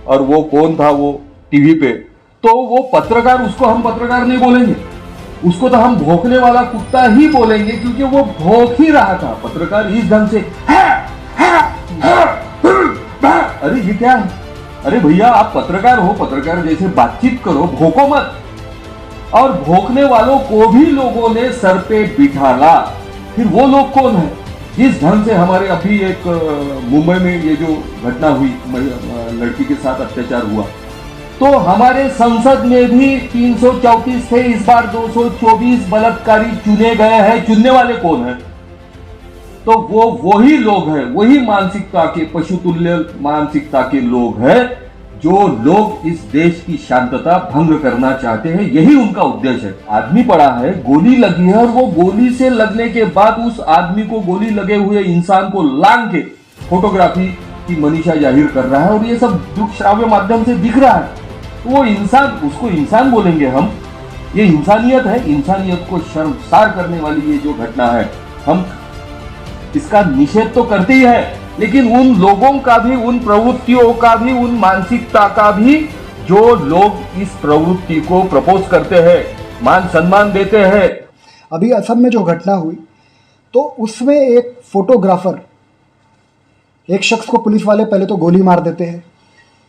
और वो कौन था वो टीवी पे, तो वो पत्रकार, उसको हम पत्रकार नहीं बोलेंगे, उसको तो हम भौंकने वाला कुत्ता ही बोलेंगे, क्योंकि वो भौंक ही रहा था। पत्रकार इस ढंग से अरे ये क्या है? अरे भैया आप पत्रकार हो, पत्रकार जैसे बातचीत करो, भौंको मत। और भौंकने वालों को भी लोगों ने सर पे बिठाला। फिर वो लोग कौन है? जिस ढंग से हमारे अभी एक मुंबई में ये जो घटना हुई, लड़की के साथ अत्याचार हुआ, तो हमारे संसद में भी 334 थे, इस बार 224 बलात्कारी चुने गए हैं। चुनने वाले कौन है? तो वो वही लोग हैं, वही मानसिकता के, पशुतुल्य मानसिकता के लोग हैं, जो लोग इस देश की शांतता भंग करना चाहते हैं। यही उनका उद्देश्य है। आदमी पड़ा है, गोली लगी है, और वो गोली से लगने के बाद उस आदमी को, गोली लगे हुए इंसान को लांग के फोटोग्राफी की मनीषा जाहिर कर रहा है, और ये सब दृश्य श्राव्य माध्यम से दिख रहा है। तो वो इंसान, उसको इंसान बोलेंगे हम? ये इंसानियत है? इंसानियत को शर्मसार करने वाली ये जो घटना है, हम इसका निषेध तो करते ही है, लेकिन उन लोगों का भी, उन प्रवृत्तियों का भी, उन मानसिकता का भी, जो लोग इस प्रवृत्ति को प्रपोज करते हैं, मान सम्मान देते हैं। अभी असम में जो घटना हुई, तो उसमें एक फोटोग्राफर, एक शख्स को पुलिस वाले पहले तो गोली मार देते हैं,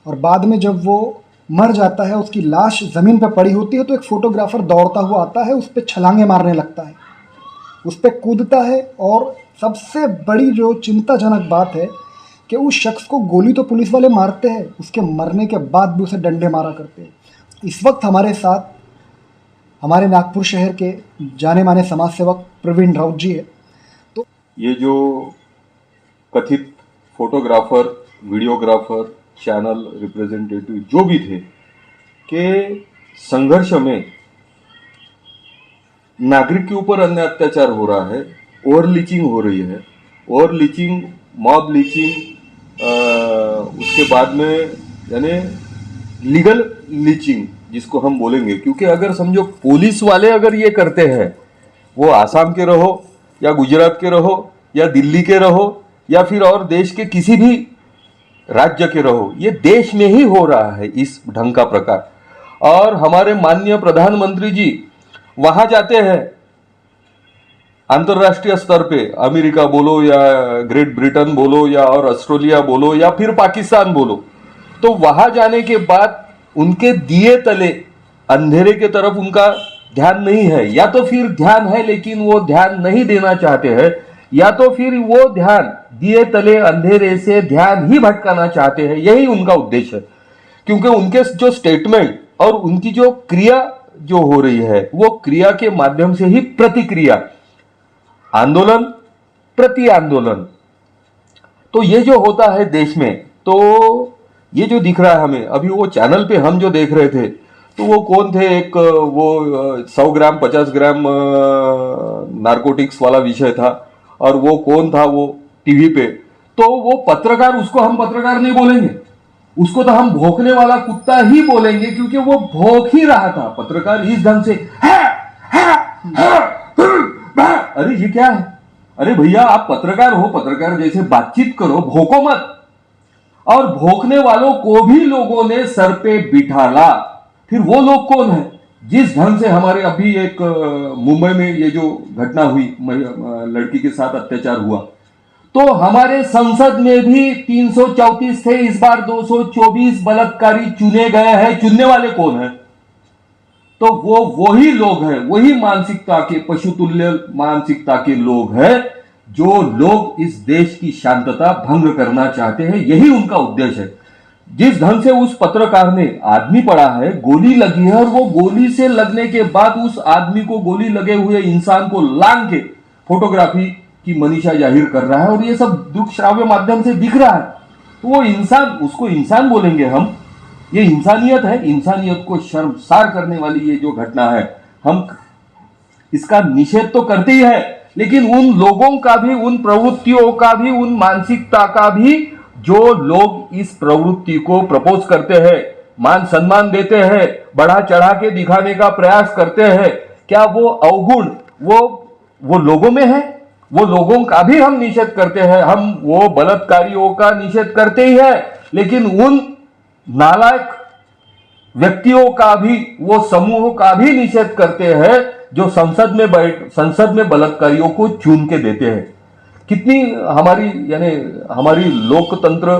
और बाद में जब वो मर जाता है, उसकी लाश ज़मीन पर पड़ी होती है, तो एक फोटोग्राफर दौड़ता हुआ आता है, उस पर छलांगे मारने लगता है, उस पर कूदता है। और सबसे बड़ी जो चिंताजनक बात है कि उस शख्स को गोली तो पुलिस वाले मारते हैं, उसके मरने के बाद भी उसे डंडे मारा करते हैं। इस वक्त हमारे साथ हमारे नागपुर शहर के जाने माने समाज सेवक प्रवीण राउत जी है। तो ये जो कथित फोटोग्राफर, वीडियोग्राफर, चैनल रिप्रेजेंटेटिव जो भी थे, के संघर्ष में नागरिक के ऊपर अन्य अत्याचार हो रहा है, ओवर लीचिंग हो रही है, ओवर लीचिंग, मॉब लीचिंग, उसके बाद में यानी लीगल लीचिंग जिसको हम बोलेंगे। क्योंकि अगर समझो पुलिस वाले अगर ये करते हैं, वो आसाम के रहो या गुजरात के रहो या दिल्ली के रहो या फिर और देश के किसी भी राज्य के रहो, ये देश में ही हो रहा है इस ढंग का प्रकार। और हमारे माननीय प्रधानमंत्री जी वहां जाते हैं अंतरराष्ट्रीय स्तर पे, अमेरिका बोलो या ग्रेट ब्रिटेन बोलो या और ऑस्ट्रेलिया बोलो या फिर पाकिस्तान बोलो, तो वहां जाने के बाद उनके दिए तले अंधेरे के तरफ उनका ध्यान नहीं है, या तो फिर ध्यान है लेकिन वो ध्यान नहीं देना चाहते हैं, या तो फिर वो ध्यान दिए तले अंधेरे से ध्यान ही भटकाना चाहते हैं। यही उनका उद्देश्य है। क्योंकि उनके जो स्टेटमेंट और उनकी जो क्रिया जो हो रही है, वो क्रिया के माध्यम से ही प्रतिक्रिया, आंदोलन प्रति आंदोलन, तो ये जो होता है देश में, तो ये जो दिख रहा है हमें अभी, वो चैनल पे हम जो देख रहे थे, तो वो कौन थे? एक वो 100 ग्राम 50 ग्राम नारकोटिक्स वाला विषय था, और वो कौन था वो टीवी पे, तो वो पत्रकार, उसको हम पत्रकार नहीं बोलेंगे, उसको तो हम भौंकने वाला कुत्ता ही बोलेंगे, क्योंकि वो भौंक ही रहा था। पत्रकार इस ढंग से अरे ये क्या है? अरे भैया आप पत्रकार हो, पत्रकार जैसे बातचीत करो, भौंको मत। और भौंकने वालों को भी लोगों ने सर पे बिठाला। फिर वो लोग कौन है? जिस ढंग से हमारे अभी एक मुंबई में ये जो घटना हुई, लड़की के साथ अत्याचार हुआ, तो हमारे संसद में भी 334 थे, इस बार 224 बलात्कारी चुने गए हैं। चुनने वाले कौन है? तो वो वही लोग हैं, वही मानसिकता के, पशुतुल्य मानसिकता के लोग हैं, जो लोग इस देश की शांतता भंग करना चाहते हैं। यही उनका उद्देश्य है। जिस ढंग से उस पत्रकार ने, आदमी पड़ा है, गोली लगी है, और वो गोली से लगने के बाद उस आदमी को, गोली लगे हुए इंसान को लांग के फोटोग्राफी की मनीषा जाहिर कर रहा है, और ये सब दृश्य श्राव्य माध्यम से दिख रहा है। तो वो इंसान, उसको इंसान बोलेंगे हम? ये इंसानियत है? इंसानियत को शर्मसार करने वाली ये जो घटना है, हम इसका निषेध तो करते ही है, लेकिन उन लोगों का भी, उन प्रवृत्तियों का भी, उन मानसिकता का भी, जो लोग इस प्रवृत्ति को प्रपोज करते हैं, मान सम्मान देते हैं, बढ़ा चढ़ा के दिखाने का प्रयास करते हैं, क्या वो अवगुण वो लोगों में है? वो लोगों का भी हम निषेध करते हैं। हम वो बलात्कारियों का निषेध करते ही है, लेकिन उन नालायक व्यक्तियों का भी, वो समूह का भी निषेध करते हैं जो संसद में बलात्कारियों को चुन के देते हैं। कितनी हमारी यानी हमारी लोकतंत्र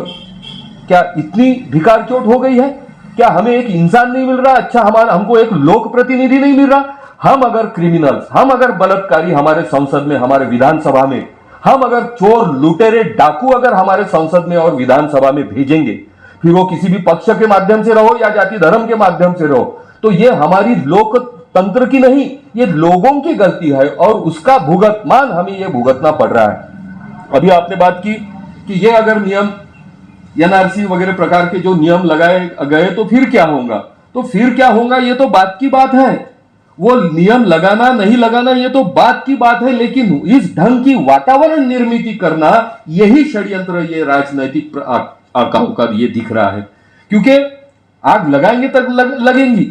क्या इतनी भिकार चोट हो गई है? क्या हमें एक इंसान नहीं मिल रहा? अच्छा, हमको एक लोक प्रतिनिधि नहीं मिल रहा? हम अगर क्रिमिनल्स, हम अगर बलात्कारी हमारे संसद में, हमारे विधानसभा में, हम अगर चोर लुटेरे डाकू अगर हमारे संसद में और विधानसभा में भेजेंगे, फिर वो किसी भी पक्ष के माध्यम से रहो या जाति धर्म के माध्यम से रहो, तो ये हमारी लोकतंत्र की नहीं, ये लोगों की गलती है और उसका भुगतान हमें ये भुगतना पड़ रहा है। अभी आपने बात की कि ये अगर नियम एनआरसी वगैरह प्रकार के जो नियम लगाए गए तो फिर क्या होगा? तो फिर क्या होगा ये तो बात की बात है, वो नियम लगाना नहीं लगाना ये तो बात की बात है, लेकिन इस ढंग की वातावरण निर्मित करना यही षड्यंत्र, ये राजनैतिक आकाओं का ये दिख रहा है। क्योंकि आग लगाएंगे तब लगेंगी,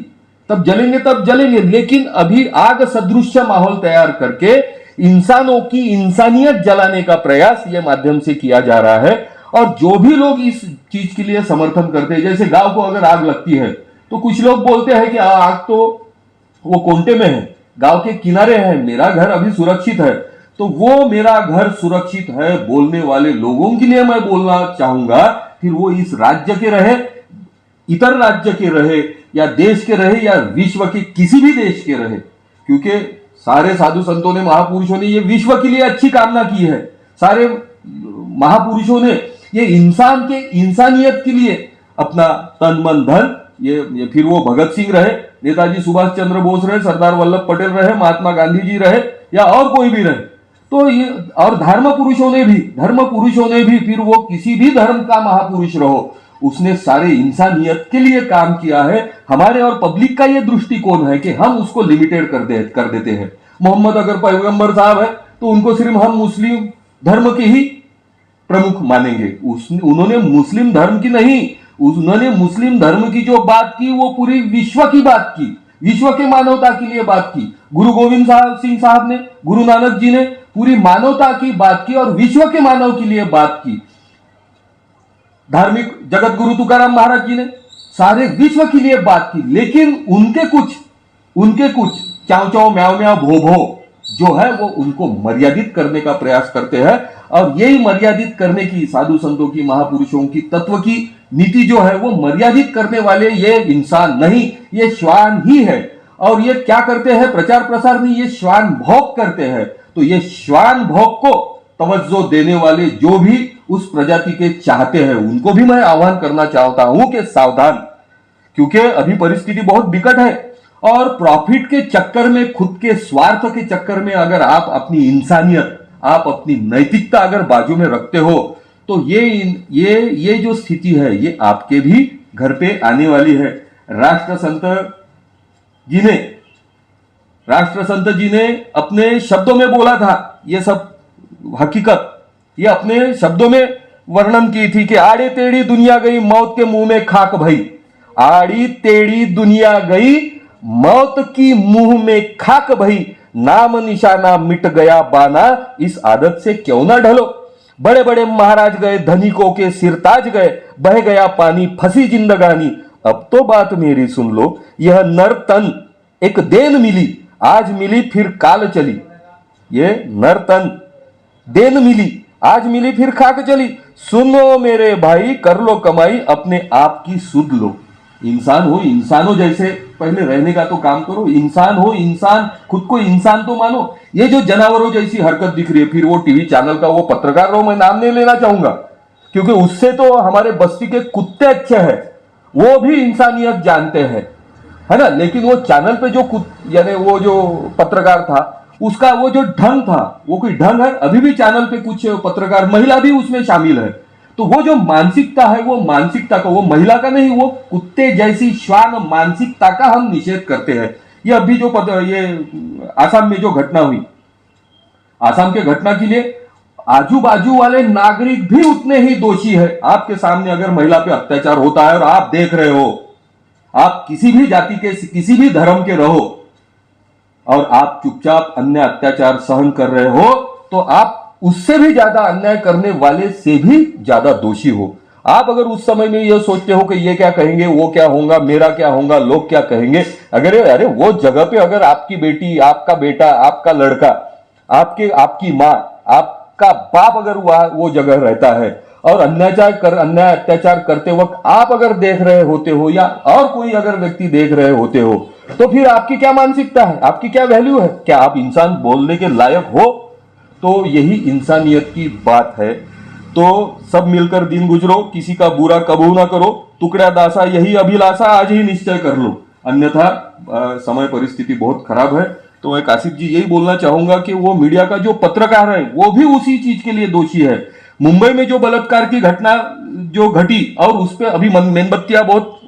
तब जलेंगे तब जलेंगे, लेकिन अभी आग सदृश माहौल तैयार करके इंसानों की इंसानियत जलाने का प्रयास ये माध्यम से किया जा रहा है। और जो भी लोग इस चीज के लिए समर्थन करते हैं, जैसे गांव को अगर आग लगती है तो कुछ लोग बोलते हैं कि आग तो वो कोंटे में है, गांव के किनारे है, मेरा घर अभी सुरक्षित है। तो वो मेरा घर सुरक्षित है बोलने वाले लोगों के लिए मैं बोलना चाहूंगा, फिर वो इस राज्य के रहे, इतर राज्य के रहे, या देश के रहे, या विश्व के किसी भी देश के रहे, क्योंकि सारे साधु संतों ने, महापुरुषों ने ये विश्व के लिए अच्छी कामना की है। सारे महापुरुषों ने ये इंसान के इंसानियत के लिए अपना तन मन धन, ये फिर वो भगत सिंह रहे, नेताजी सुभाष चंद्र बोस रहे, सरदार वल्लभ पटेल रहे, महात्मा गांधी जी रहे, या और कोई भी रहे, तो ये और धर्म पुरुषों ने भी फिर वो किसी भी धर्म का महापुरुष रहो, उसने सारे इंसानियत के लिए काम किया है। हमारे और पब्लिक का ये दृष्टिकोण है कि हम उसको लिमिटेड कर देते हैं। मोहम्मद अगर पैगंबर साहब है तो उनको सिर्फ हम मुस्लिम धर्म के ही प्रमुख मानेंगे। उन्होंने मुस्लिम धर्म की नहीं, उन्होंने मुस्लिम धर्म की जो बात की वो पूरी विश्व की बात की, विश्व के मानवता के लिए बात की। गुरु गोविंद सिंह साहब ने, गुरु नानक जी ने पूरी मानवता की बात की और विश्व के मानव के लिए बात की। धार्मिक जगत गुरु तुकाराम महाराज जी ने सारे विश्व के लिए बात की, लेकिन उनके कुछ चाव चाव म्याव म्याव भो भो जो है वो उनको मर्यादित करने का प्रयास करते हैं। और यही मर्यादित करने की साधु संतों की, महापुरुषों की तत्व की नीति जो है वो मर्यादित करने वाले ये इंसान नहीं, ये श्वान ही है। और ये क्या करते हैं? प्रचार प्रसार में ये श्वान भोग करते हैं। तो ये श्वान भोग को तवज्जो देने वाले जो भी उस प्रजाति के चाहते हैं, उनको भी मैं आह्वान करना चाहता हूं कि सावधान, क्योंकि अभी परिस्थिति बहुत विकट है। और प्रॉफिट के चक्कर में, खुद के स्वार्थ के चक्कर में अगर आप अपनी इंसानियत, आप अपनी नैतिकता अगर बाजू में रखते हो, तो ये जो स्थिति है ये आपके भी घर पे आने वाली है। राष्ट्र संत जी ने अपने शब्दों में बोला था, ये सब हकीकत ये अपने शब्दों में वर्णन की थी कि आड़ी टेढ़ी दुनिया गई, मौत के मुंह में खाक भई। आड़ी टेढ़ी दुनिया गई, मौत की मुंह में खाक भई, नाम निशाना मिट गया बाना, इस आदत से क्यों ना ढलो। बड़े बड़े महाराज गए, धनिकों के सिरताज गए, बह गया पानी, फंसी जिंदगानी। अब तो बात मेरी सुन लो, यह नर तन एक देन मिली, आज मिली फिर काल चली। ये नर तन देन मिली, आज मिली फिर खाक चली। सुनो मेरे भाई, कर लो कमाई, अपने आप की सुध लो। इंसानों जैसे पहले रहने का तो काम करो। इंसान हो, इंसान, खुद को इंसान तो मानो। ये जो जानवरों जैसी हरकत दिख रही है, फिर वो टीवी चैनल का वो पत्रकार रहो, मैं नाम नहीं लेना चाहूंगा, क्योंकि उससे तो हमारे बस्ती के कुत्ते अच्छे हैं, वो भी इंसानियत जानते हैं, है ना। लेकिन वो चैनल पे जो यानी वो जो पत्रकार था, उसका वो जो ढंग था, वो कोई ढंग है? अभी भी चैनल पे कुछ पत्रकार, महिला भी उसमें शामिल है। तो वो जो मानसिकता है, वो मानसिकता का, वो महिला का नहीं, वो कुत्ते जैसी श्वान मानसिकता का हम निषेध करते हैं। ये अभी जो ये आसाम में जो घटना हुई, आसाम के घटना के लिए आजू बाजू वाले नागरिक भी उतने ही दोषी है। आपके सामने अगर महिला पे अत्याचार होता है और आप देख रहे हो, आप किसी भी जाति के, किसी भी धर्म के रहो, और आप चुपचाप अन्य अत्याचार सहन कर रहे हो, तो आप उससे भी ज्यादा अन्याय करने वाले से भी ज्यादा दोषी हो। आप अगर उस समय में ये सोचते हो कि ये क्या कहेंगे, वो क्या होगा, मेरा क्या होगा, लोग क्या कहेंगे, अगर अरे वो जगह पे अगर आपकी बेटी, आपका बेटा, आपका लड़का, आपकी माँ, आपका बाप अगर वो जगह रहता है और अन्याय अत्याचार करते वक्त आप अगर देख रहे होते हो या और कोई अगर व्यक्ति देख रहे होते हो, तो फिर आपकी क्या मानसिकता है, आपकी क्या वैल्यू है, क्या आप इंसान बोलने के लायक हो? तो यही इंसानियत की बात है। तो सब मिलकर दिन गुजरो, किसी का बुरा कबू ना करो, टुकड़ा दासा यही अभिलाषा आज ही निश्चय कर लो, अन्यथा समय परिस्थिति बहुत खराब है। तो मैं काशिफ जी यही बोलना चाहूंगा कि वो मीडिया का जो पत्रकार है वो भी उसी चीज के लिए दोषी है। मुंबई में जो बलात्कार की घटना जो घटी और उस पर अभी मेणबत्तियां बहुत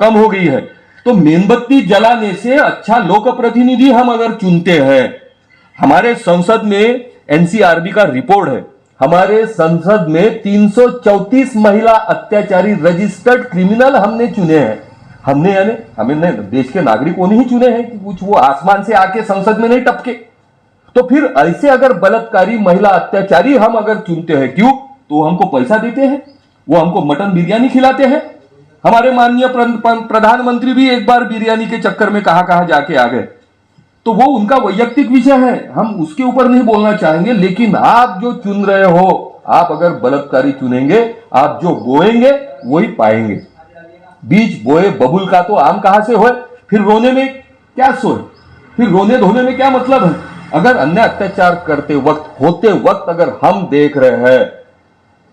कम हो गई है, तो मेणबत्ती जलाने से अच्छा लोक प्रतिनिधि हम अगर चुनते हैं, हमारे संसद में एनसीआरबी का रिपोर्ट है, हमारे संसद में 334 महिला अत्याचारी रजिस्टर्ड क्रिमिनल हमने चुने हैं। हमने यानी हमें देश के नागरिकों ने ही चुने हैं कि कुछ वो आसमान से आके संसद में नहीं टपके। तो फिर ऐसे अगर बलात्कारी महिला अत्याचारी हम अगर चुनते हैं, क्यों? तो हमको पैसा देते हैं, वो हमको मटन बिरयानी खिलाते हैं। हमारे माननीय प्रधानमंत्री भी एक बार बिरयानी के चक्कर में कहां कहां जाके आ गए। तो वो उनका वैयक्तिक विषय है, हम उसके ऊपर नहीं बोलना चाहेंगे। लेकिन आप जो चुन रहे हो, आप अगर बलात्कारी चुनेंगे, आप जो बोएंगे वही पाएंगे। बीज बोए बबुल का तो आम कहां से होए? फिर रोने में क्या सोए, फिर रोने धोने में क्या मतलब है? अगर अन्य अत्याचार करते वक्त होते वक्त अगर हम देख रहे हैं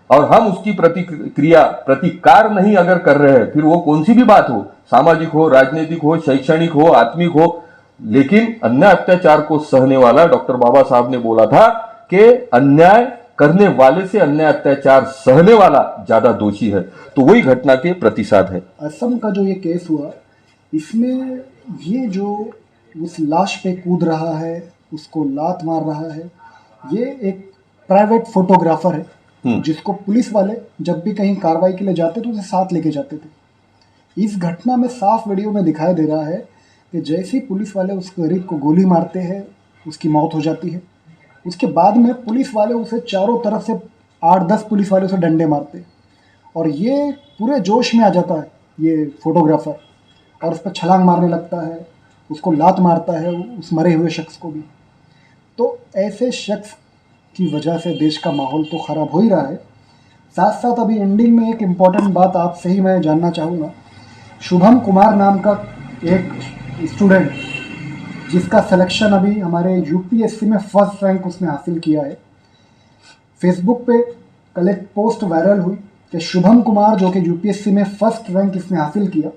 और हम उसकी प्रतिकार नहीं अगर कर रहे हैं, फिर वो कौन सी भी बात हो, सामाजिक हो, राजनीतिक हो, शैक्षणिक हो, आत्मिक हो। लेकिन अन्याय अत्याचार को सहने वाला, डॉक्टर बाबा साहब ने बोला था कि अन्याय करने वाले से अन्याय अत्याचार सहने वाला ज्यादा दोषी है। तो वही घटना के प्रतिशत है। असम का जो ये केस हुआ, इसमें ये जो उस लाश पे कूद रहा है, उसको लात मार रहा है, ये एक प्राइवेट फोटोग्राफर है जिसको पुलिस वाले जब भी कहीं कार्रवाई के लिए जाते तो उसे साथ लेके जाते थे। इस घटना में साफ वीडियो में दिखाई दे रहा है कि जैसे ही पुलिस वाले उस गरीब को गोली मारते हैं, उसकी मौत हो जाती है। उसके बाद में पुलिस वाले उसे चारों तरफ से 8-10 पुलिस वाले उसे डंडे मारते हैं और ये पूरे जोश में आ जाता है ये फोटोग्राफर और उस पर छलांग मारने लगता है, उसको लात मारता है, उस मरे हुए शख्स को भी। तो ऐसे शख्स की वजह से देश का माहौल तो ख़राब हो ही रहा है। साथ साथ अभी एंडिंग में एक इम्पॉर्टेंट बात आपसे ही मैं जानना चाहूँगा। शुभम कुमार नाम का एक स्टूडेंट जिसका सिलेक्शन अभी हमारे यूपीएससी में फर्स्ट रैंक उसने हासिल किया है, फेसबुक पे कल एक पोस्ट वायरल हुई कि शुभम कुमार जो कि यूपीएससी में फर्स्ट रैंक इसने हासिल किया,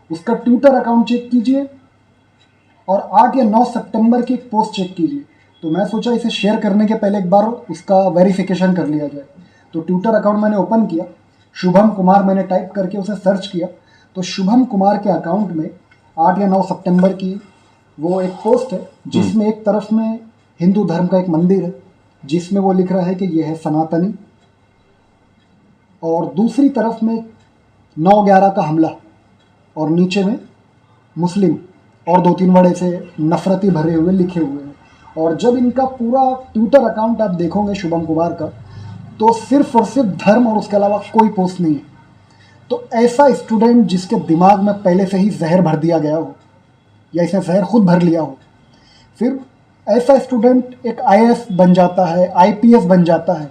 उसका ट्विटर अकाउंट चेक कीजिए और 8 या 9 सितंबर की एक पोस्ट चेक कीजिए। तो मैं सोचा इसे शेयर करने के पहले एक बार उसका वेरिफिकेशन कर लिया जाए। तो ट्विटर अकाउंट मैंने ओपन किया, शुभम कुमार मैंने टाइप करके उसे सर्च किया, तो शुभम कुमार के अकाउंट में 8 या 9 सितंबर की वो एक पोस्ट है जिसमें एक तरफ में हिंदू धर्म का एक मंदिर है जिसमें वो लिख रहा है कि यह है सनातनी, और दूसरी तरफ में 9/11 का हमला और नीचे में मुस्लिम और 2-3 वर्ड ऐसे नफरती भरे हुए लिखे हुए हैं। और जब इनका पूरा ट्विटर अकाउंट आप देखोगे शुभम कुमार का, तो सिर्फ और सिर्फ धर्म और उसके अलावा कोई पोस्ट नहीं है। तो ऐसा स्टूडेंट जिसके दिमाग में पहले से ही जहर भर दिया गया हो या इसने जहर खुद भर लिया हो, फिर ऐसा स्टूडेंट एक आईएएस बन जाता है, आईपीएस बन जाता है,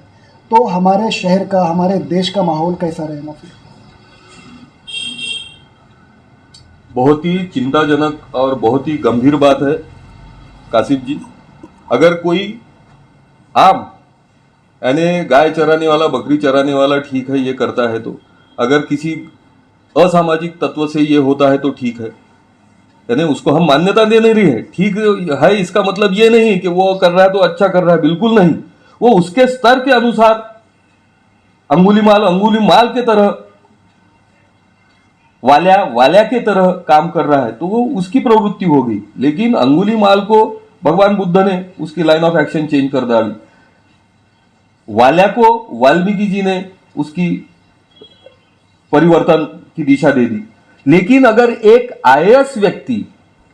तो हमारे शहर का, हमारे देश का माहौल कैसा रहेगा फिर? बहुत ही चिंताजनक और बहुत ही गंभीर बात है काशिफ जी। अगर कोई आम यानी गाय चराने वाला, बकरी चराने वाला ठीक है, ये करता है, तो अगर किसी असामाजिक तत्व से ये होता है तो ठीक है, यानी उसको हम मान्यता दे नहीं रही है, ठीक है, इसका मतलब ये नहीं कि वो कर रहा है तो अच्छा कर रहा है, बिल्कुल नहीं। वो उसके स्तर के अनुसार अंगुलीमाल के तरह, वाल्या के तरह काम कर रहा है, तो वो उसकी प्रवृत्ति होगी। लेकिन अंगुलीमाल को भगवान बुद्ध ने उसकी लाइन ऑफ एक्शन चेंज कर डाली, वाल्या को वाल्मीकि जी ने उसकी परिवर्तन की दिशा दे दी। लेकिन अगर एक आईएएस व्यक्ति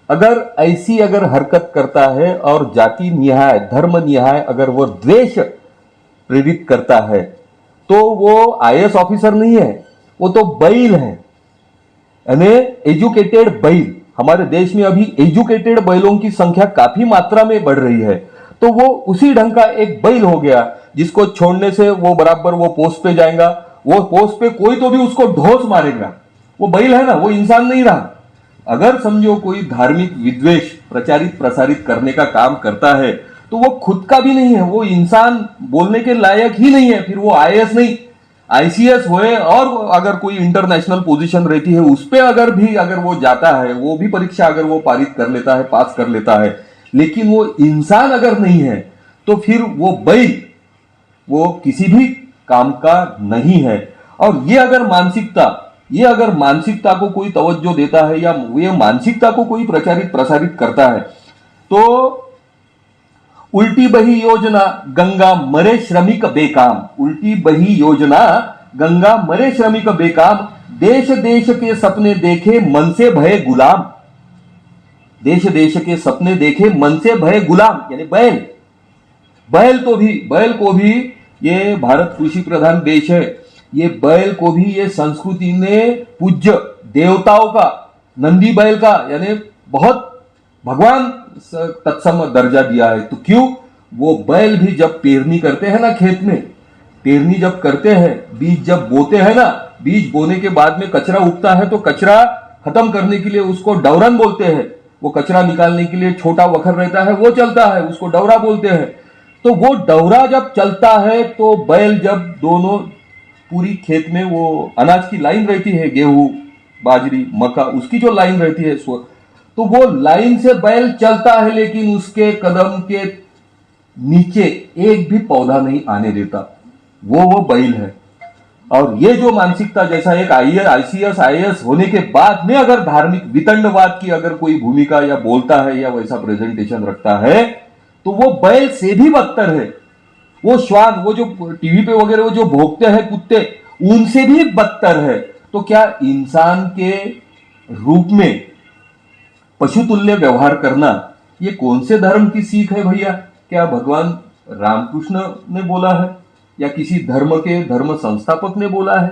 अगर ऐसी अगर हरकत करता है और जाति निहाय, धर्म निहाय अगर वो द्वेष प्रेरित करता है, तो वो आईएएस ऑफिसर नहीं है, वो तो बैल है, यानी एजुकेटेड बैल। हमारे देश में अभी एजुकेटेड बैलों की संख्या काफी मात्रा में बढ़ रही है, तो वो उसी ढंग का एक बैल हो गया जिसको छोड़ने से वो बराबर वो पोस्ट पे जाएगा, वो पोस्ट पे कोई तो भी उसको ढोस मारेगा। वो बैल है ना, वो इंसान नहीं रहा। अगर समझो कोई धार्मिक विद्वेष प्रचारित प्रसारित करने का काम करता है तो वो खुद का भी नहीं है, वो इंसान बोलने के लायक ही नहीं है। फिर वो आईएएस नहीं, आईसीएस होए और अगर कोई इंटरनेशनल पोजीशन रहती है उस पे अगर वो जाता है, वो भी परीक्षा अगर वो पारित कर लेता है, पास कर लेता है, लेकिन वो इंसान अगर नहीं है तो फिर वो बैल वो किसी भी काम का नहीं है। और ये अगर मानसिकता को कोई तवज्जो देता है या ये मानसिकता को कोई प्रचारित प्रसारित करता है तो उल्टी बही योजना गंगा मरे श्रमिक बेकाम, उल्टी बही योजना गंगा मरे श्रमिक बेकाम, देश देश के सपने देखे मन से भय गुलाम, देश देश के सपने देखे मन से भय गुलाम, यानी बैल को भी ये भारत कृषि प्रधान देश है, ये बैल को भी ये संस्कृति ने पूज्य देवताओं का, नंदी बैल का यानी बहुत भगवान तत्सम दर्जा दिया है। तो क्यों वो बैल भी जब पेरनी करते हैं ना, खेत में पेरनी जब करते हैं, बीज जब बोते हैं ना, बीज बोने के बाद में कचरा उगता है तो कचरा खत्म करने के लिए उसको डवरन बोलते हैं। वो कचरा निकालने के लिए छोटा वखर रहता है, वो चलता है, उसको डवरा बोलते हैं। तो वो डवरा जब चलता है तो बैल जब दोनों पूरी खेत में वो अनाज की लाइन रहती है, गेहूं बाजरी मक्का, उसकी जो लाइन रहती है तो वो लाइन से बैल चलता है, लेकिन उसके कदम के नीचे एक भी पौधा नहीं आने देता, वो बैल है। और ये जो मानसिकता, जैसा एक आईसीएस आईएएस होने के बाद में अगर धार्मिक वितंडवाद की अगर कोई भूमिका या बोलता है या वैसा प्रेजेंटेशन रखता है तो वो बैल से भी बदतर है। वो श्वान, वो जो टीवी पे वगैरह वो जो भोंकते हैं कुत्ते, उनसे भी बदतर है। तो क्या इंसान के रूप में पशुतुल्य व्यवहार करना ये कौन से धर्म की सीख है भैया? क्या भगवान रामकृष्ण ने बोला है या किसी धर्म के धर्म संस्थापक ने बोला है?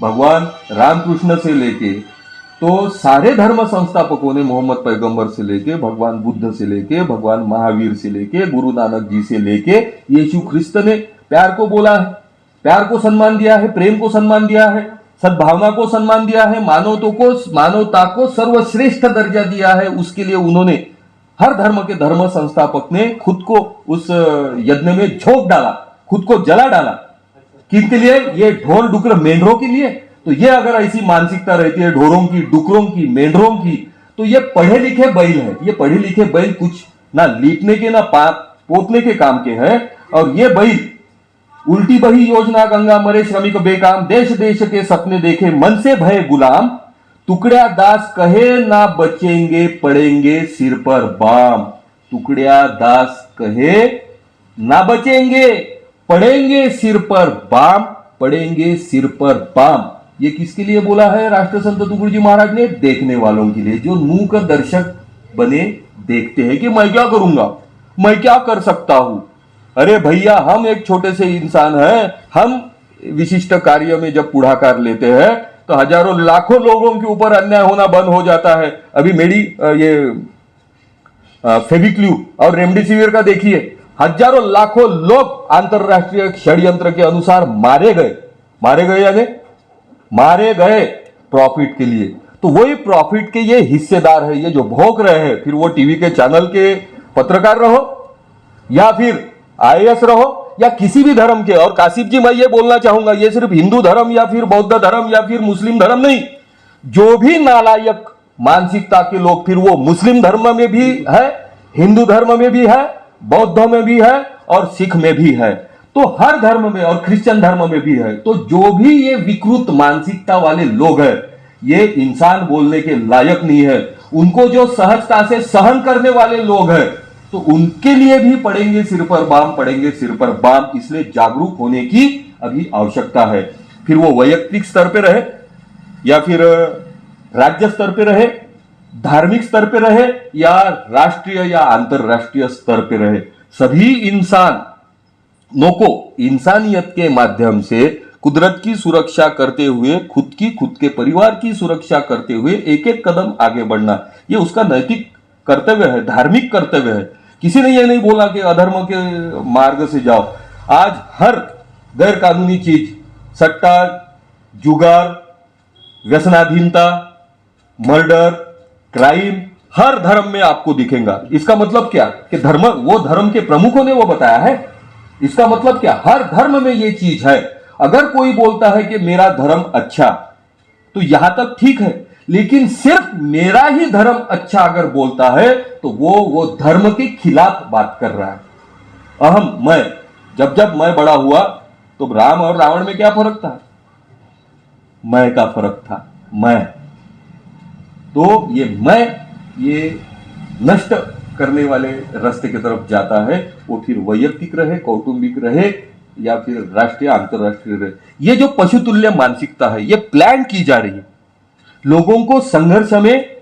भगवान रामकृष्ण से लेके तो सारे धर्म संस्थापकों ने, मोहम्मद पैगंबर से लेके भगवान बुद्ध से लेके भगवान महावीर से लेके गुरु नानक जी से लेके यीशु ख्रिस्त ने प्यार को बोला है, प्यार को सम्मान दिया है, प्रेम को सम्मान दिया है, सद्भावना को सम्मान दिया है, मानवता को सर्वश्रेष्ठ दर्जा दिया है। उसके लिए उन्होंने, हर धर्म के धर्म संस्थापक ने खुद को उस यज्ञ में झोंक डाला, खुद को जला डाला। किसके लिए? ये ढोर डुकर मेंढरों के लिए। तो ये अगर ऐसी मानसिकता रहती है ढोरों की, डुकरों की, मेंढरों की, तो ये पढ़े लिखे बैल है। ये पढ़े लिखे बैल कुछ ना लीपने के ना पोतने के काम के हैं। और ये बैल उल्टी बही योजना गंगा मरे श्रमिक बेकाम, देश देश के सपने देखे मन से भय गुलाम, टुकड़िया दास कहे ना बचेंगे पड़ेंगे सिर पर बाम, टुकड़िया दास कहे ना बचेंगे पड़ेंगे सिर पर बाम, पड़ेंगे सिर पर बाम। ये किसके लिए बोला है राष्ट्रसंत तुकडोजी जी महाराज ने? देखने वालों के लिए, जो मूक दर्शक बने देखते हैं कि मैं क्या करूंगा, मैं क्या कर सकता हूं। अरे भैया, हम एक छोटे से इंसान हैं, हम विशिष्ट कार्य में जब पुढ़ाकार लेते हैं तो हजारों लाखों लोगों के ऊपर अन्याय होना बंद हो जाता है। अभी फेविक्लू और रेमडेसिविर का देखिए, हजारों लाखों लोग अंतरराष्ट्रीय षड्यंत्र के अनुसार मारे गए यानी मारे गए प्रॉफिट के लिए। तो वही प्रॉफिट के ये हिस्सेदार है, ये जो भोग रहे हैं। फिर वो टीवी के चैनल के पत्रकार रहो या फिर आईएएस रहो या किसी भी धर्म के। और काशिफ जी, मैं ये बोलना चाहूंगा, ये सिर्फ हिंदू धर्म या फिर बौद्ध धर्म या फिर मुस्लिम धर्म नहीं, जो भी नालायक मानसिकता के लोग, फिर वो मुस्लिम धर्म में भी है, हिंदू धर्म में भी है, बौद्ध में भी है और सिख में भी है, तो हर धर्म में और क्रिश्चियन धर्म में भी है। तो जो भी ये विकृत मानसिकता वाले लोग हैं, ये इंसान बोलने के लायक नहीं है। उनको जो सहजता से सहन करने वाले लोग हैं, तो उनके लिए भी पड़ेंगे सिर पर बाम, पड़ेंगे सिर पर बाम। इसलिए जागरूक होने की अभी आवश्यकता है। फिर वो वैयक्तिक स्तर पे रहे या फिर राज्य स्तर पे रहे, धार्मिक स्तर पे रहे या राष्ट्रीय या अंतरराष्ट्रीय स्तर पे रहे, सभी इंसानों को इंसानियत के माध्यम से कुदरत की सुरक्षा करते हुए खुद के परिवार की सुरक्षा करते हुए एक एक कदम आगे बढ़ना, ये उसका नैतिक कर्तव्य है, धार्मिक कर्तव्य है। किसी ने यह नहीं बोला कि अधर्म के मार्ग से जाओ। आज हर गैर कानूनी चीज, सट्टा, जुगार, व्यसनाधीनता, मर्डर, क्राइम, हर धर्म में आपको दिखेगा। इसका मतलब क्या कि वो धर्म के प्रमुखों ने वो बताया है। इसका मतलब क्या, हर धर्म में ये चीज है। अगर कोई बोलता है कि मेरा धर्म अच्छा, तो यहां तक ठीक है, लेकिन सिर्फ मेरा ही धर्म अच्छा अगर बोलता है तो वो धर्म के खिलाफ बात कर रहा है। अहम, मैं, जब मैं बड़ा हुआ तो राम और रावण में क्या फर्क था? मैं का फर्क था। मैं, तो ये नष्ट करने वाले रास्ते की तरफ जाता है। वो फिर वैयक्तिक रहे, कौटुंबिक रहे या फिर राष्ट्रीय अंतरराष्ट्रीय रहे। ये जो पशुतुल्य मानसिकता है, ये प्लान की जा रही है लोगों को संघर्ष में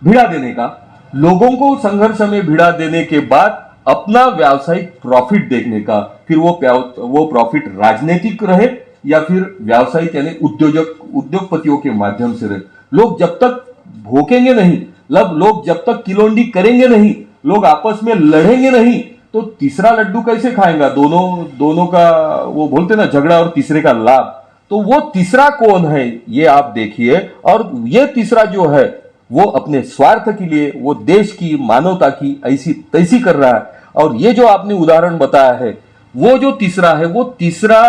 भिड़ा देने का। लोगों को संघर्ष में भिड़ा देने के बाद अपना व्यावसायिक प्रॉफिट देखने का। फिर वो प्रॉफिट राजनीतिक रहे या फिर व्यावसायिक यानी उद्योगपतियों के माध्यम से रहे। लोग जब तक भोकेंगे नहीं, लोग जब तक किलोंडी करेंगे नहीं, लोग आपस में लड़ेंगे नहीं, तो तीसरा लड्डू कैसे खाएगा? दोनों का वो बोलते ना, झगड़ा और तीसरे का लाभ। तो वो तीसरा कौन है ये आप देखिए। और ये तीसरा जो है वो अपने स्वार्थ के लिए, वो देश की, मानवता की ऐसी तैसी कर रहा है। और ये जो आपने उदाहरण बताया है, वो जो तीसरा है, वो तीसरा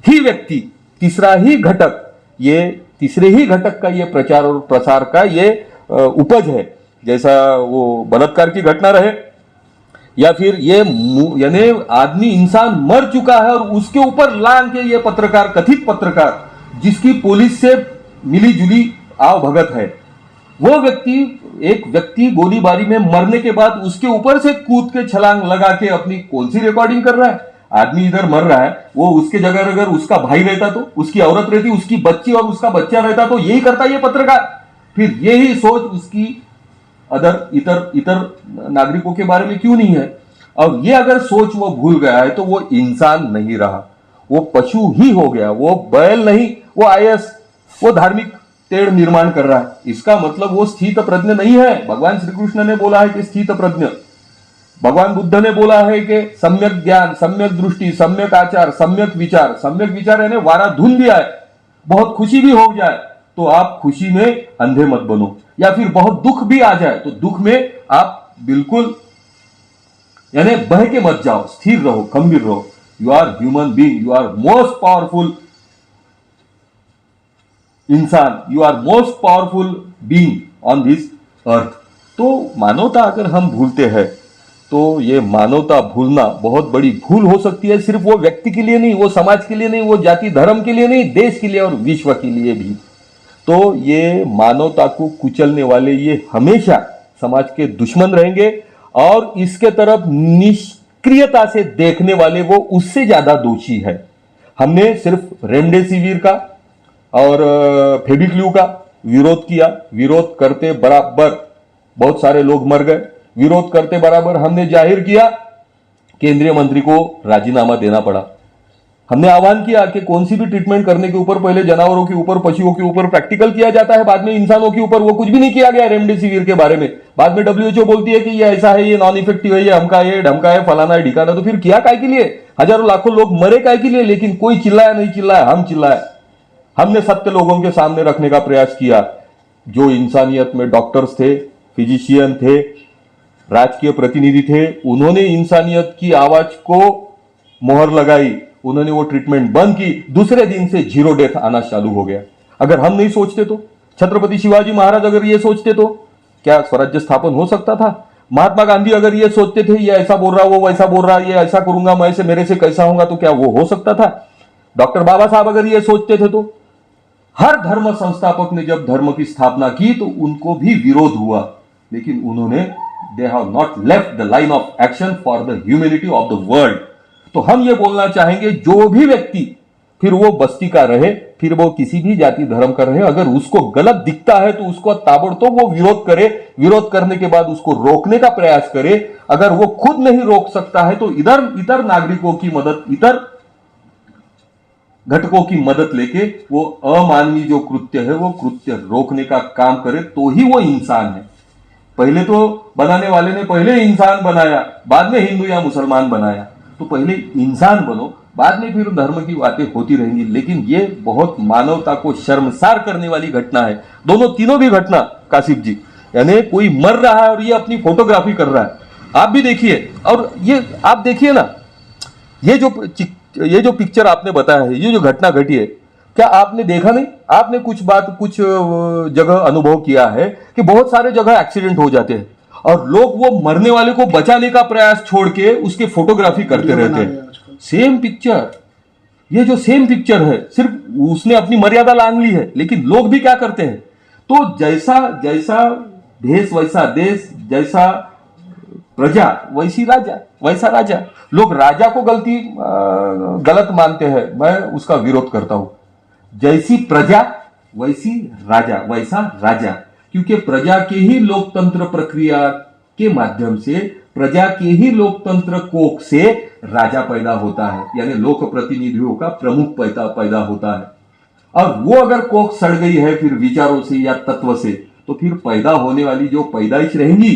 ही व्यक्ति, तीसरा ही घटक, ये तीसरे ही घटक का ये प्रचार और प्रसार का ये उपज है। जैसा वो बलात्कार की घटना रहे या फिर ये यानी आदमी, इंसान मर चुका है और उसके ऊपर लांग के ये पत्रकार, कथित पत्रकार जिसकी पुलिस से मिली जुली आव भगत है, वो व्यक्ति, एक व्यक्ति गोलीबारी में मरने के बाद उसके ऊपर से कूद के छलांग लगा के अपनी कौन सी रिकॉर्डिंग कर रहा है? आदमी इधर मर रहा है, वो उसके जगह अगर उसका भाई रहता, तो उसकी औरत रहती, उसकी बच्ची और उसका बच्चा रहता, तो यही करता ये पत्रकार। फिर यही सोच उसकी इतर नागरिकों के बारे में क्यों नहीं है? और ये अगर सोच वो भूल गया है तो वो इंसान नहीं रहा, वो पशु ही हो गया। वो बैल नहीं, वो आईएएस, वो धार्मिक तेड़ निर्माण कर रहा है। इसका मतलब वो स्थित प्रज्ञ नहीं है। भगवान श्री कृष्ण ने बोला है कि स्थित प्रज्ञ, भगवान बुद्ध ने बोला है कि सम्यक ज्ञान, सम्यक दृष्टि, सम्यक आचार, सम्यक विचार। सम्यक विचार यानी वारा धुन भी आए, बहुत खुशी भी हो जाए तो आप खुशी में अंधे मत बनो, या फिर बहुत दुख भी आ जाए तो दुख में आप बिल्कुल यानी बह के मत जाओ, स्थिर रहो, गंभीर रहो। You are human being, you are most powerful इंसान, you are most powerful being on this earth. तो मानवता अगर हम भूलते हैं तो ये मानवता भूलना बहुत बड़ी भूल हो सकती है। सिर्फ वो व्यक्ति के लिए नहीं, वो समाज के लिए नहीं, वो जाति धर्म के लिए नहीं, देश के लिए और विश्व के लिए भी। तो ये मानवता को कुचलने वाले ये हमेशा समाज के दुश्मन रहेंगे और इसके तरफ निष्क्रियता से देखने वाले वो उससे ज्यादा दोषी है। हमने सिर्फ रेमडेसिविर का और फेविक्लू का विरोध किया, विरोध करते बराबर बहुत सारे लोग मर गए। विरोध करते बराबर हमने जाहिर किया, केंद्रीय मंत्री को राजीनामा देना पड़ा। हमने आह्वान किया कि कौन सी भी ट्रीटमेंट करने के ऊपर पहले जानवरों के ऊपर, पशुओं के ऊपर प्रैक्टिकल किया जाता है, बाद में इंसानों के ऊपर। वो कुछ भी नहीं किया गया रेमडेसिविर के बारे में। बाद में WHO बोलती है कि ये ऐसा है, ये नॉन इफेक्टिव है, ये हमका है, ढमका है, फलाना है, ढिकाना। तो फिर किया काय के लिए? हजारों लाखों लोग मरे काय के लिए? लेकिन कोई चिल्लाया नहीं, चिल्लाया हम चिल्लाए। हमने सत्य लोगों के सामने रखने का प्रयास किया। जो इंसानियत में डॉक्टर्स थे, फिजिशियन थे, राजकीय प्रतिनिधि थे, उन्होंने इंसानियत की आवाज को मोहर लगाई, उन्होंने वो ट्रीटमेंट बंद की। दूसरे दिन से 0 डेथ आना चालू हो गया। अगर हम नहीं सोचते तो, छत्रपति शिवाजी महाराज अगर ये सोचते तो क्या स्वराज्य स्थापन हो सकता था? महात्मा गांधी अगर ये सोचते थे, ये ऐसा बोल रहा, वो वैसा बोल रहा, ये ऐसा करूंगा मैं, से मेरे से कैसा होगा, तो क्या वो हो सकता था? डॉक्टर बाबा साहब अगर ये सोचते थे तो हर धर्म संस्थापक ने जब धर्म की स्थापना की तो उनको भी विरोध हुआ, लेकिन उन्होंने they have not left the line of action for the humanity of the world. तो हम ये बोलना चाहेंगे, जो भी व्यक्ति फिर वो बस्ती का रहे, फिर वो किसी भी जाति धर्म का रहे, अगर उसको गलत दिखता है तो उसको ताबड़तोड़ वो विरोध करे, विरोध करने के बाद उसको रोकने का प्रयास करे। अगर वो खुद नहीं रोक सकता है तो इतर नागरिकों की मदद, इतर घटकों की मदद लेके वो अमानवीय जो कृत्य है वो कृत्य रोकने का काम करे, तो ही वो इंसान है। पहले तो बनाने वाले ने पहले इंसान बनाया, बाद में हिंदू या मुसलमान बनाया। तो पहले इंसान बनो, बाद में फिर धर्म की बातें होती रहेंगी। लेकिन ये बहुत मानवता को शर्मसार करने वाली घटना है, तीनों भी घटना काशिफ जी। यानी कोई मर रहा है और ये अपनी फोटोग्राफी कर रहा है, आप भी देखिए। और ये आप देखिए ना, ये जो पिक्चर आपने बताया है, ये जो घटना घटी है, क्या आपने देखा नहीं? आपने कुछ जगह अनुभव किया है कि बहुत सारे जगह एक्सीडेंट हो जाते हैं और लोग वो मरने वाले को बचाने का प्रयास छोड़ के उसके फोटोग्राफी करते रहते हैं। सेम पिक्चर, ये जो सेम पिक्चर है, सिर्फ उसने अपनी मर्यादा लांघ ली है, लेकिन लोग भी क्या करते हैं? तो जैसा देश वैसा देश, जैसा प्रजा वैसा राजा। लोग राजा को गलत मानते हैं, मैं उसका विरोध करता हूं। जैसी प्रजा वैसी राजा, वैसा राजा, क्योंकि प्रजा के ही लोकतंत्र प्रक्रिया के माध्यम से, प्रजा के ही लोकतंत्र कोख से राजा पैदा होता है, यानी लोक प्रतिनिधियों का प्रमुख पैदा होता है। और वो अगर कोख सड़ गई है फिर विचारों से या तत्व से, तो फिर पैदा होने वाली जो पैदाइश रहेंगी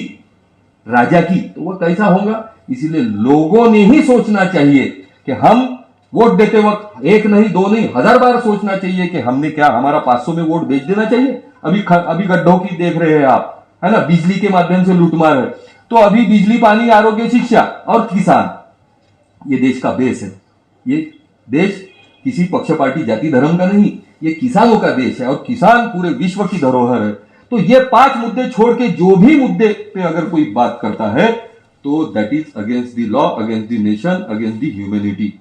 राजा की, तो वो कैसा होगा? इसीलिए लोगों ने ही सोचना चाहिए कि हम वोट देते वक्त एक नहीं, दो नहीं, 1000 बार सोचना चाहिए कि हमने क्या हमारा 500 में वोट बेच देना चाहिए। अभी गड्ढों की देख रहे हैं आप, है ना, बिजली के माध्यम से लूटमार है। तो अभी बिजली, पानी, आरोग्य, शिक्षा और किसान, ये देश का बेस है। ये देश किसी पक्षपाती जाति धर्म का नहीं, ये किसानों का देश है और किसान पूरे विश्व की धरोहर है। तो ये 5 मुद्दे छोड़ के जो भी मुद्दे पे अगर कोई बात करता है तो that is against the law, against the nation, against the humanity.